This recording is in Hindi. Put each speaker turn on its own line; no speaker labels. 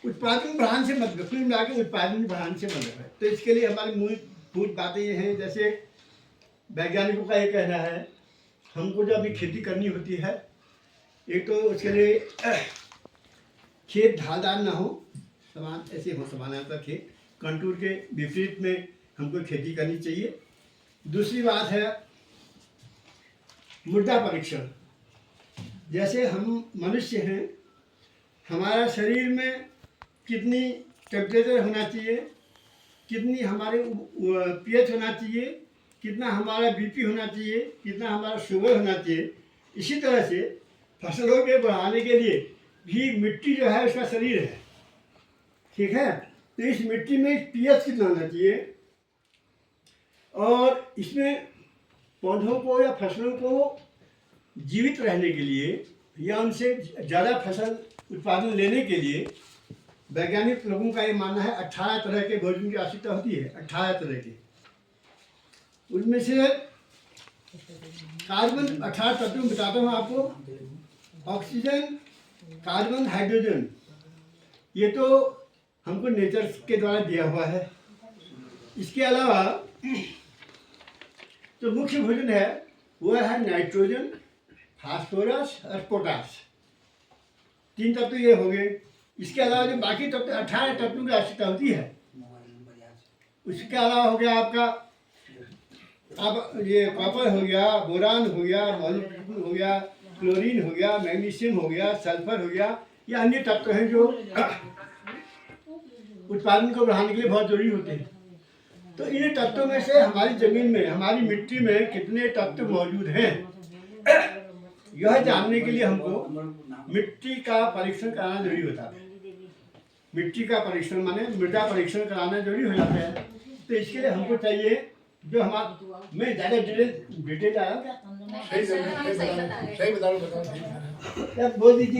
उत्पादन बढ़ाने से मतलब कुल मिला के उत्पादन बढ़ाने से मतलब है। तो इसके लिए हमारी मूलभूत बातें ये हैं, जैसे वैज्ञानिकों का ये कहना है, हमको जब अभी खेती करनी होती है, एक तो उसके लिए खेत ढालदार ना हो, समान ऐसे हो, समानांतर खेत, कंटूर के विपरीत में हमको खेती करनी चाहिए। दूसरी बात है मृदा परीक्षण। जैसे हम मनुष्य हैं, हमारा शरीर में कितनी टेम्परेचर होना चाहिए, कितनी हमारे पीएच होना चाहिए, कितना हमारा बीपी होना चाहिए, कितना हमारा शुगर होना चाहिए। इसी तरह से फसलों के बढ़ाने के लिए भी मिट्टी जो है उसका शरीर है, ठीक है। तो इस मिट्टी में पीएच कितना होना चाहिए, और इसमें पौधों को या फसलों को जीवित रहने के लिए या उनसे ज़्यादा फसल उत्पादन लेने के लिए वैज्ञानिक लोगों का ये मानना है 18 तरह के भोजन की आवश्यकता होती है। 18 तरह के, उनमें से कार्बन 18 तत्व बताता हूँ आपको। ऑक्सीजन, कार्बन, हाइड्रोजन, ये तो हमको नेचर के द्वारा दिया हुआ है। इसके अलावा जो मुख्य भोजन है वो है नाइट्रोजन, फास्फोरस और पोटास। 3 तत्व ये हो गए। इसके अलावा जो बाकी तत्व 18 तत्वों की आवश्यकता होती है, उसके अलावा हो गया आपका अब ये कॉपर हो गया, बोरान हो गया, मॉलिब्डेनम हो गया, क्लोरीन हो गया, मैग्नीशियम हो गया, सल्फर हो गया। ये अन्य तत्व हैं जो उत्पादन को बढ़ाने के लिए बहुत जरूरी होते हैं। तो इन तत्वों में से हमारी जमीन में, हमारी मिट्टी में कितने तत्व मौजूद हैं, यह जानने के लिए हमको मिट्टी का परीक्षण कराना जरूरी होता है। मिट्टी का परीक्षण माने मृदा परीक्षण कराना जरूरी हो जाता है। तो इसके लिए हमको चाहिए जो हमारा, मैं ज़्यादा डिटेल आया क्या,
सही बता रहे हो,
बोल दीजिए।